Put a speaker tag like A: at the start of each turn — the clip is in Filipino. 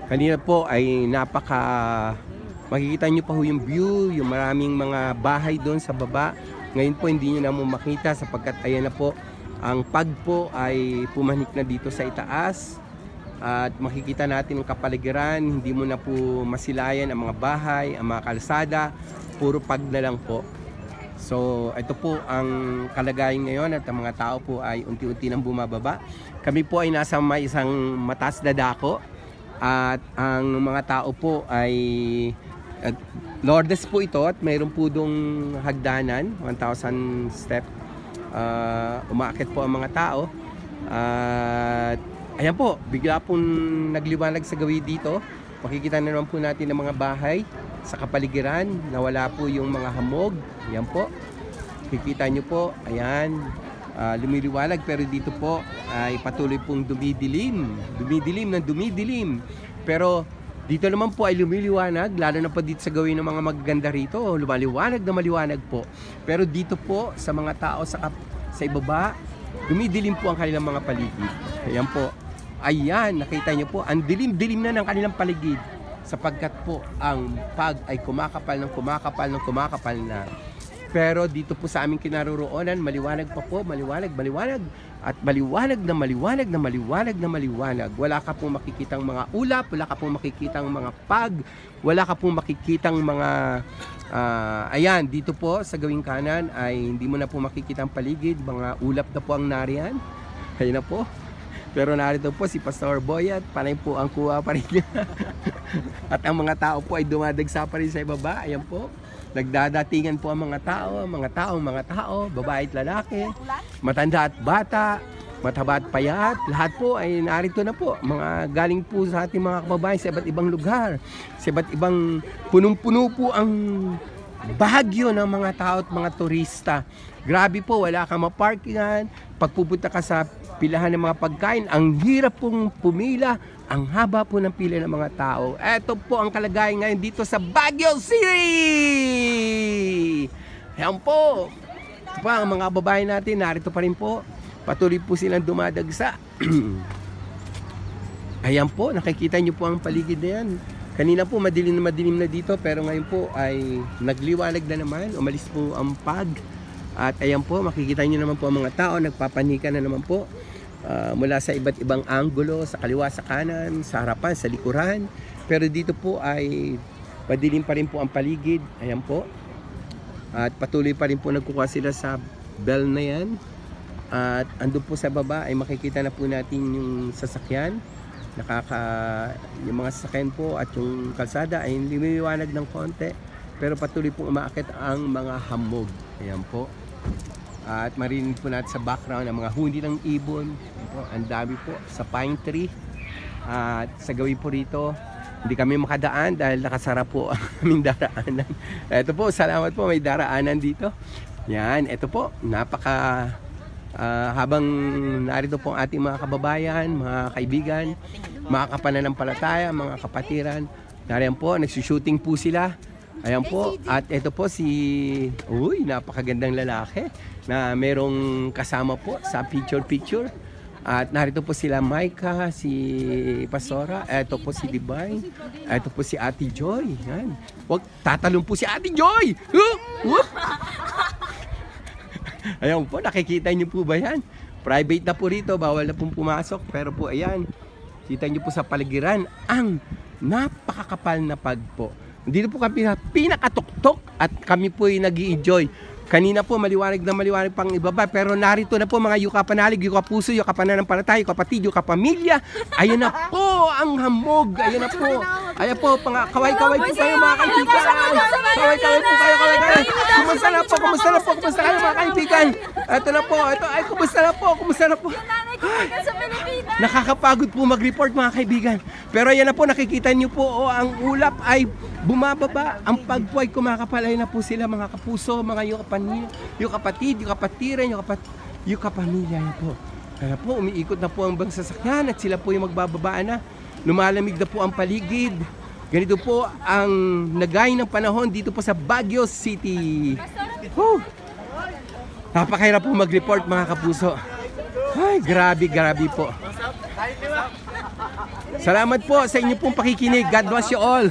A: Kanina po ay makikita nyo pa ho yung view, yung maraming mga bahay doon sa baba. Ngayon po hindi nyo na mo makita sapagkat ayan na po, ang pag po ay pumanik na dito sa itaas. At makikita natin ang kapaligiran, hindi mo na po masilayan ang mga bahay, ang mga kalsada, puro pag na lang po. So ito po ang kalagayan ngayon at ang mga tao po ay unti-unti nang bumababa. Kami po ay nasa may isang mataas na dako. At ang mga tao po ay Lourdes po ito at mayroon po dong hagdanan, 1,000 step. Umaakit po ang mga tao. At ayan po, bigla pong nagliwanag sa gawin dito. Makikita na naman po natin ang mga bahay sa kapaligiran. Nawala po yung mga hamog. Ayan po. Kikita nyo po, ayan. Lumiliwanag pero dito po ay patuloy pong dumidilim ng dumidilim, pero dito naman po ay lumiliwanag, lalo na po dito sa gawin ng mga magaganda rito, lumaliwanag na maliwanag po, pero dito po sa mga tao sa ibaba, dumidilim po ang kanilang mga paligid. Ayan po, ayan, nakita nyo po ang dilim-dilim na ng kanilang paligid sapagkat po ang pag ay kumakapal na. Pero dito po sa aming kinaroroonan, maliwanag pa po, maliwanag. At maliwanag. Wala ka pong makikitang mga ulap, wala ka pong makikitang mga pag, wala ka pong makikitang mga, ayan, dito po sa gawing kanan ay hindi mo na po makikitang paligid, mga ulap na po ang nariyan. Ayan na po. Pero narito po si Pastor Boy at panay po ang kuha pa rin niya. At ang mga tao po ay dumadagsa pa rin sa ibaba. Ayan po. Nagdadatingan po ang mga tao, babae at lalaki, matanda at bata, mataba at payat, lahat po ay narito na po. Mga galing po sa ating mga kababayan sa iba't ibang lugar, sa iba't ibang punong-puno po ang bahagyo ng mga tao at mga turista. Grabe po, wala kang maparkingan. Pagpupunta ka sa pilahan ng mga pagkain, ang hirap pong pumila, ang haba po ng pila ng mga tao. Ito po ang kalagayan ngayon dito sa Baguio City. Ayan po. Ito pa, ang mga babae natin, narito pa rin po. Patuloy po silang dumadagsa. Ayan po, nakikita nyo po ang paligid na yan. Kanina po madilim na dito, pero ngayon po ay nagliwanag na naman. Umalis po ang pag. At ayan po, makikita nyo naman po ang mga tao, nagpapanika na naman po. Mula sa iba't ibang anggulo, sa kaliwa, sa kanan, sa harapan, sa likuran. Pero dito po ay madilim pa rin po ang paligid. Ayan po. At patuloy pa rin po nagkukuha sila sa bell na yan. At andun po sa baba ay makikita na po natin yung sasakyan. Yung mga sasakyan po at yung kalsada ay lumiliwanag ng konti. Pero patuloy po umaakit ang mga hamog. Ayan po. At marinig po natin sa background ang mga huni ng ibon. Ang dami po sa pine tree. At sa gawin po rito, hindi kami makadaan dahil nakasara po ang aming daraanan. Ito po, salamat po, may daraanan dito. Yan, ito po, habang narito po ang ating mga kababayan, mga kaibigan, mga kapananampalataya, mga kapatiran, nariyan po, nagsushooting po sila. Ayan po, at ito po napakagandang lalaki na merong kasama po sa picture. At narito po sila Micah, si Pastora, ito po si Divine, ito po si Ate Joy. Yan. Wag tatalon po si Ate Joy! Ayan po, nakikita niyo po ba yan? Private na po rito, bawal na pong pumasok. Pero po ayan, kita niyo po sa paligiran ang napakakapal na pag po. Dito po kami pinakatuktok at kami po ay nag-i-enjoy. Kanina po maliwanag pang ibaba, pero narito na po mga yuka panalig, yuka puso, yuka pananampalataya, yuka kapatid, yuka pamilya. Ayun na po ang hamog. Ayun na po. Ayan po, kaway-kaway po kayo mga kaibigan. Kaway-kaway po kayo. Kumusta na po kayo mga kaibigan. Ito na po. Kumusta na po. Nakakapagod po mag-report mga kaibigan. Pero ayan na po, nakikita nyo po, ang ulap ay bumababa. Ang pagpo ay kumakapalay na po sila mga kapuso, mga yung kapatid, yung kapatiran, yung kapamilya. Ayan po. Kaya po, umiikot na po ang bang sasakyan at sila po yung magbababaan na. Lumalamig na po ang paligid. Ganito po ang nagay ng panahon dito po sa Baguio City. Napakahirap po mag-report mga kapuso. Ay, grabe po. Salamat po sa inyo pong pakikinig. God bless you all.